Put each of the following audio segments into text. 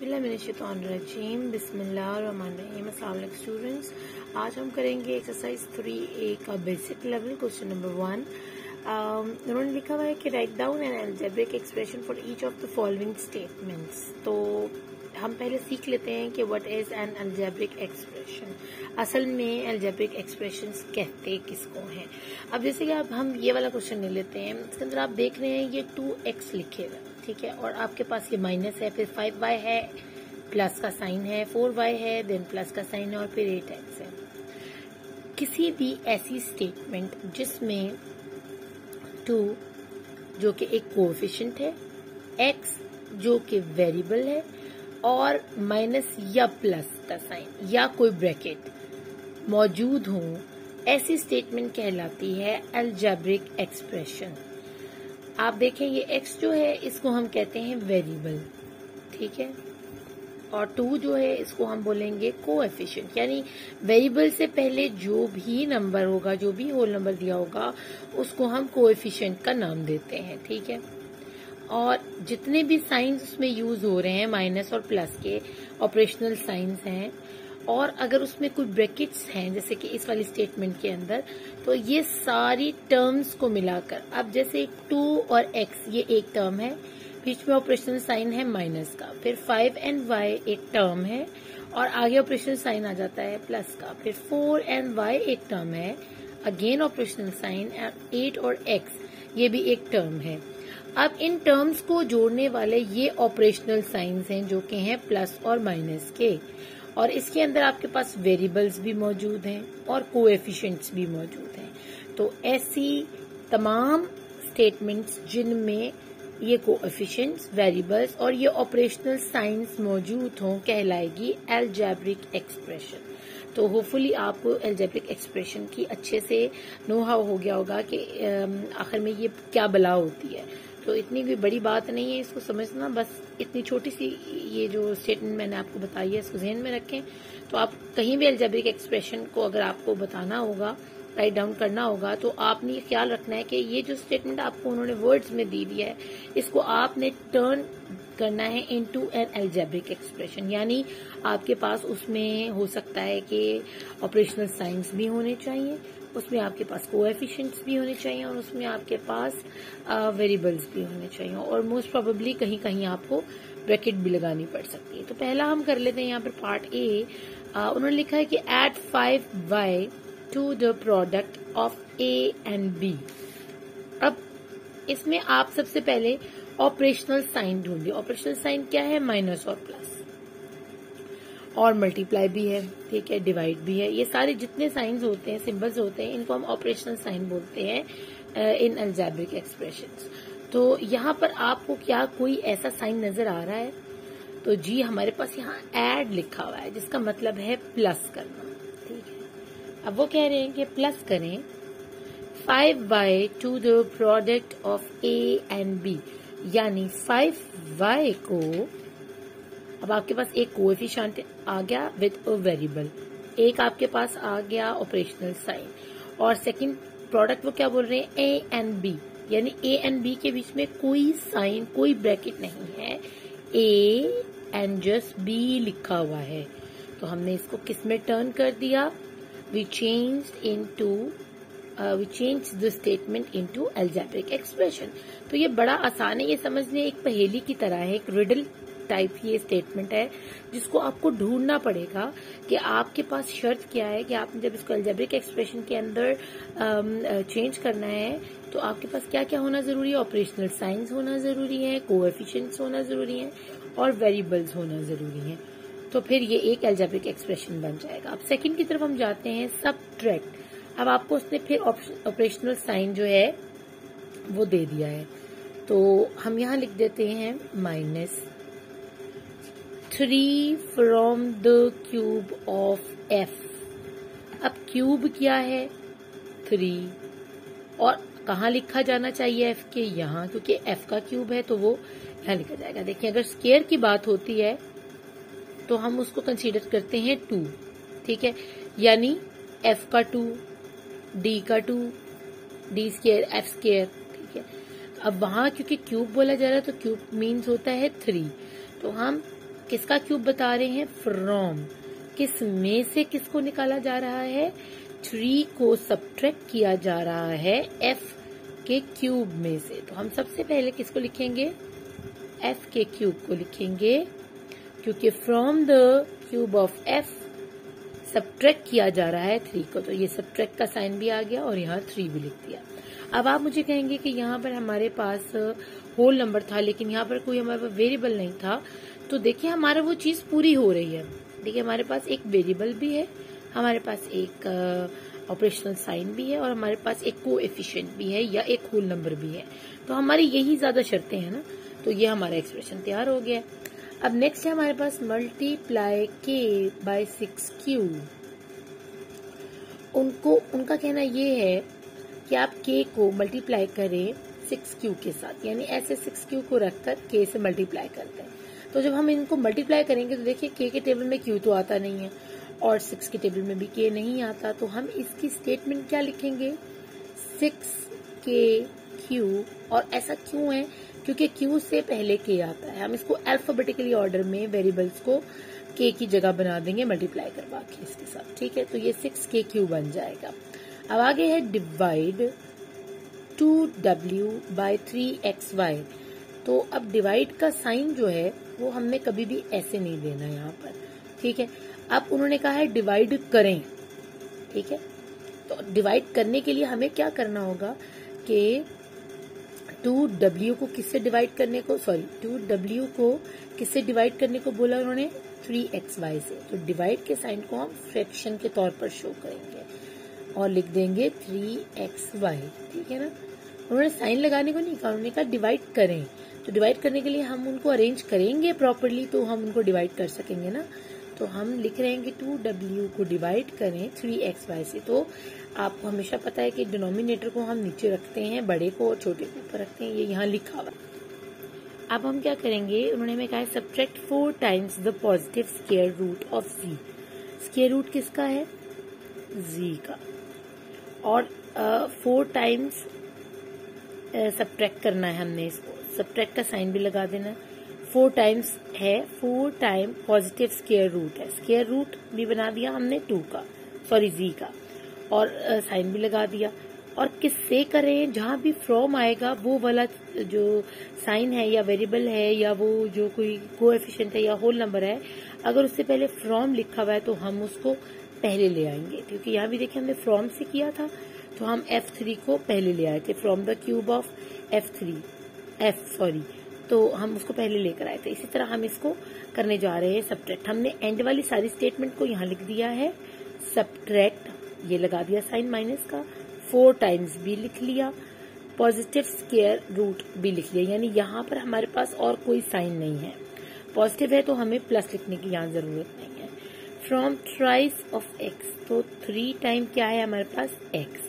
बिस्मिल्लाहिर्रहमानिर्रहीम बिस्मिल्लाहिर्रहमानिर्रहीम। अस्सलाम वालेकुम स्टूडेंट्स, आज हम करेंगे एक्सरसाइज 3A का बेसिक लेवल क्वेश्चन नंबर 1। उन्होंने लिखा हुआ है कि write down N algebraic expression for each of the following statements. तो हम पहले सीख लेते हैं कि what is an algebraic expression. असल में अलजेब्रिक एक्सप्रेशंस कहते किसको हैं। अब जैसे कि अब हम ये वाला क्वेश्चन ले लेते हैं, इसके अंदर आप देख रहे हैं ये 2x लिखे हुए, ठीक है, और आपके पास ये माइनस है, फिर 5y है, प्लस का साइन है, 4y है, देन प्लस का साइन है, और फिर 8x है। किसी भी ऐसी स्टेटमेंट जिसमें 2 जो कि एक कोएफिशिएंट है, x जो कि वेरिएबल है, और माइनस या प्लस का साइन या कोई ब्रैकेट मौजूद हो, ऐसी स्टेटमेंट कहलाती है अलजेब्रिक एक्सप्रेशन। आप देखें ये x जो है इसको हम कहते हैं वेरिएबल, ठीक है, और 2 जो है इसको हम बोलेंगे कोएफिशिएंट। यानी वेरिएबल से पहले जो भी नंबर होगा, जो भी होल नंबर दिया होगा, उसको हम कोएफिशिएंट का नाम देते हैं, ठीक है। और जितने भी साइंस उसमें यूज हो रहे हैं, माइनस और प्लस के ऑपरेशनल साइंस हैं, और अगर उसमें कोई ब्रैकेट्स हैं जैसे कि इस वाली स्टेटमेंट के अंदर, तो ये सारी टर्म्स को मिलाकर, अब जैसे 2 और x ये एक टर्म है, बीच में ऑपरेशनल साइन है माइनस का, फिर 5 एंड y एक टर्म है, और आगे ऑपरेशनल साइन आ जाता है प्लस का, फिर 4 एंड y एक टर्म है, अगेन ऑपरेशनल साइन, 8 और x ये भी एक टर्म है। अब इन टर्म्स को जोड़ने वाले ये ऑपरेशनल साइंस हैं जो कि हैं प्लस और माइनस के, और इसके अंदर आपके पास वेरिएबल्स भी मौजूद हैं और कोएफिशिएंट्स भी मौजूद हैं। तो ऐसी तमाम स्टेटमेंट्स जिनमें ये कोएफिशिएंट्स, वेरिएबल्स और ये ऑपरेशनल साइंस मौजूद हों कहलाएगी अलजेब्रिक एक्सप्रेशन। तो होपफुली आपको अलजेब्रिक एक्सप्रेशन की अच्छे से नो हाउ हो गया होगा कि आखिर में ये क्या बला होती है। तो इतनी कोई बड़ी बात नहीं है इसको समझना, बस इतनी छोटी सी ये जो स्टेटमेंट मैंने आपको बताई है इसको ध्यान में रखें। तो आप कहीं भी अलजेब्रिक एक्सप्रेशन को अगर आपको बताना होगा, राइट डाउन करना होगा, तो आपने ये ख्याल रखना है कि ये जो स्टेटमेंट आपको उन्होंने वर्ड्स में दी है, इसको आपने टर्न करना है इनटू एन अलजेब्रिक एक्सप्रेशन। यानी आपके पास उसमें हो सकता है कि ऑपरेशनल साइंस भी होने चाहिए, उसमें आपके पास कोएफिशिएंट्स भी होने चाहिए, और उसमें आपके पास वेरिएबल्स भी होने चाहिए, और मोस्ट प्रोबेबली कहीं कहीं आपको ब्रैकेट भी लगानी पड़ सकती है। तो पहला हम कर लेते हैं यहाँ पर पार्ट ए। उन्होंने लिखा है कि add 5y to the product of a and b। अब इसमें आप सबसे पहले ऑपरेशनल साइन ढूंढिए। ऑपरेशनल साइन क्या है? माइनस और प्लस, और मल्टीप्लाई भी है, ठीक है, डिवाइड भी है। ये सारे जितने साइंस होते हैं, सिंबल्स होते हैं, इनको हम ऑपरेशनल साइन बोलते हैं इन अलजेब्रिक एक्सप्रेशंस। तो यहाँ पर आपको क्या कोई ऐसा साइन नजर आ रहा है? तो जी हमारे पास यहाँ ऐड लिखा हुआ है, जिसका मतलब है प्लस करना, ठीक है। अब वो कह रहे हैं कि प्लस करें 5y to the product of a and b, यानी 5y को, अब आपके पास एक कोएफिशिएंट आ गया विद अ वेरिएबल, एक आपके पास आ गया ऑपरेशनल साइन, और सेकंड प्रोडक्ट वो क्या बोल रहे हैं? a एंड b, यानी a एंड b के बीच में कोई साइन, कोई ब्रैकेट नहीं है, a एंड जस्ट b लिखा हुआ है। तो हमने इसको किस में टर्न कर दिया? We change the statement into algebraic expression. तो ये बड़ा आसान है, ये समझने एक पहेली की तरह है, एक रिडल टाइप ये स्टेटमेंट है, जिसको आपको ढूंढना पड़ेगा कि आपके पास शर्त क्या है कि आपने जब इसको अलजेब्रिक एक्सप्रेशन के अंदर चेंज करना है, तो आपके पास क्या क्या होना जरूरी है? ऑपरेशनल साइंस होना जरूरी है, कोएफिशिएंट्स होना जरूरी है, और वेरिएबल्स होना जरूरी है। तो फिर ये एक अलजेब्रिक एक्सप्रेशन बन जाएगा। अब सेकंड की तरफ हम जाते हैं, सबट्रैक्ट। अब आपको उसने फिर ऑपरेशनल साइन जो है वो दे दिया है, तो हम यहाँ लिख देते हैं -3 from the cube of f। अब क्यूब क्या है? 3, और कहाँ लिखा जाना चाहिए f के? यहाँ, क्योंकि f का क्यूब है तो वो यहाँ लिखा जाएगा। देखिए अगर स्क्वायर की बात होती है तो हम उसको कंसीडर करते हैं 2, ठीक है, यानी f का 2, d का 2, d स्क्वायर f स्क्वायर, ठीक है। अब वहां क्योंकि क्यूब बोला जा रहा है तो क्यूब मीन्स होता है 3, तो हम किसका क्यूब बता रहे हैं? फ्रॉम। किस में से किसको निकाला जा रहा है? 3 को सब्ट्रैक्ट किया जा रहा है f के क्यूब में से। तो हम सबसे पहले किसको लिखेंगे? f के क्यूब को लिखेंगे, क्योंकि from the cube of f subtract किया जा रहा है 3 को, तो ये सब्ट्रैक्ट का साइन भी आ गया और यहाँ 3 भी लिख दिया। अब आप मुझे कहेंगे कि यहाँ पर हमारे पास होल नंबर था, लेकिन यहाँ पर कोई हमारे पास वेरिएबल नहीं था। तो देखिए हमारा वो चीज पूरी हो रही है। देखिए हमारे पास एक वेरिएबल भी है, हमारे पास एक ऑपरेशनल साइन भी है और हमारे पास एक कोएफिशिएंट भी है या एक होल नंबर भी है। तो हमारी यही ज्यादा शर्तें हैं ना, तो ये हमारा एक्सप्रेशन तैयार हो गया। अब नेक्स्ट है हमारे पास मल्टीप्लाई k बाय 6q। उनका कहना ये है कि आप k को मल्टीप्लाई करें 6q के साथ, यानी ऐसे 6q को रखकर k से मल्टीप्लाई करते हैं। तो जब हम इनको मल्टीप्लाई करेंगे तो देखिए k के टेबल में q तो आता नहीं है और 6 के टेबल में भी k नहीं आता, तो हम इसकी स्टेटमेंट क्या लिखेंगे? 6kq। और ऐसा क्यों है? क्योंकि q से पहले k आता है। हम इसको अल्फाबेटिकली ऑर्डर में वेरिएबल्स को k की जगह बना देंगे मल्टीप्लाई करवा के इसके साथ, ठीक है। तो ये 6kq बन जाएगा। अब आगे है डिवाइड 2w बाय 3xy। तो अब डिवाइड का साइन जो है वो हमने कभी भी ऐसे नहीं देना यहाँ पर, ठीक है। अब उन्होंने कहा है डिवाइड करें, ठीक है। तो डिवाइड करने के लिए हमें क्या करना होगा कि 2w को किससे डिवाइड करने को, 2w को किससे डिवाइड करने को बोला उन्होंने? 3xy से। तो डिवाइड के साइन को हम फ्रैक्शन के तौर पर शो करेंगे और लिख देंगे 3xy, ठीक है ना। उन्होंने साइन लगाने को नहीं कहा, उन्होंने कहा डिवाइड करें। तो डिवाइड करने के लिए हम उनको अरेंज करेंगे प्रॉपरली तो हम उनको डिवाइड कर सकेंगे ना। तो हम लिख रहे हैं कि 2w को डिवाइड करें 3xy से। तो आपको हमेशा पता है कि डिनोमिनेटर को हम नीचे रखते हैं, बड़े को और छोटे को ऊपर रखते हैं, ये यहाँ लिखा हुआ। अब हम क्या करेंगे? उन्होंने हमें कहा है subtract 4 times the positive square root of z। Square root किसका है? z का। और 4 टाइम्स सब्ट्रैक्ट करना है हमने इसको, सब्ट्रैक्ट का साइन भी लगा देना। 4 टाइम्स है, 4 टाइम पॉजिटिव स्क्वायर रूट है, स्क्वायर रूट भी बना दिया हमने 2 का, z का, और साइन भी लगा दिया। और किससे करें? जहां भी फ्रॉम आएगा वो वाला जो साइन है या वेरिएबल है या वो जो कोई कोएफिशिएंट है या होल नंबर है, अगर उससे पहले फ्रॉम लिखा हुआ है तो हम उसको पहले ले आएंगे। क्योंकि यहाँ भी देखिए हमने फ्रॉम से किया था तो हम f3 को पहले ले आए थे, फ्रॉम द क्यूब ऑफ तो हम उसको पहले लेकर आए थे। इसी तरह हम इसको करने जा रहे हैं सब्ट्रैक्ट। हमने एंड वाली सारी स्टेटमेंट को यहाँ लिख दिया है, सब्ट्रैक्ट, ये लगा दिया साइन माइनस का, 4 टाइम्स भी लिख लिया, पॉजिटिव स्क्वायर रूट भी लिख लिया, यानी यहाँ पर हमारे पास और कोई साइन नहीं है। पॉजिटिव है तो हमें प्लस लिखने की यहाँ जरूरत नहीं है। फ्रॉम थ्राइस ऑफ एक्स, तो 3 टाइम क्या है हमारे पास? एक्स।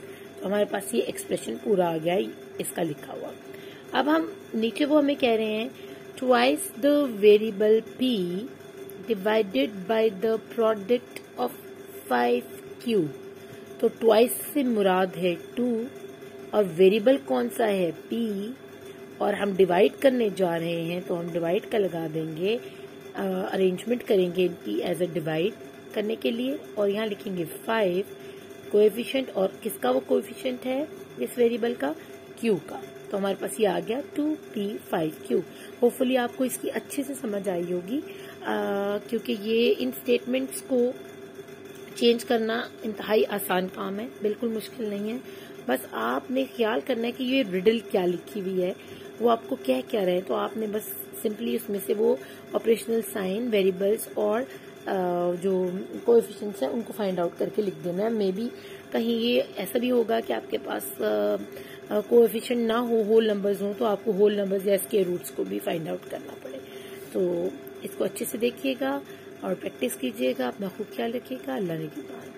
तो हमारे पास ये एक्सप्रेशन पूरा आ गया इसका लिखा हुआ। अब हम नीचे वो हमें कह रहे हैं twice the variable p divided by the product of 5q। तो ट्वाइस से मुराद है 2 और वेरिएबल कौन सा है? p, और हम डिवाइड करने जा रहे हैं तो हम डिवाइड का लगा देंगे, अरेंजमेंट करेंगे इनकी एज अ डिवाइड करने के लिए, और यहाँ लिखेंगे 5 कोएफिशिएंट, और किसका वो कोएफिशिएंट है इस वेरिएबल का? q का। तो हमारे पास ये आ गया 2p5q। होपफुली आपको इसकी अच्छे से समझ आई होगी, क्योंकि ये इन स्टेटमेंट्स को चेंज करना इंतहाई आसान काम है, बिल्कुल मुश्किल नहीं है। बस आपने ख्याल करना है कि ये रिडल क्या लिखी हुई है, वो आपको कह क्या रहे हैं, तो आपने बस सिंपली उसमें से वो ऑपरेशनल साइन, वेरिएबल्स और जो कोएफिशिएंट्स है उनको फाइंड आउट करके लिख देना है। मे बी कहीं ये ऐसा भी होगा कि आपके पास कोएफिशिएंट ना हो, होल नंबर्स हो, तो आपको होल नंबर्स या स्क्वायर रूट्स को भी फाइंड आउट करना पड़े। तो इसको अच्छे से देखिएगा और प्रैक्टिस कीजिएगा। अपना खूब ख्याल रखिएगा। अल्लाह ने की बात।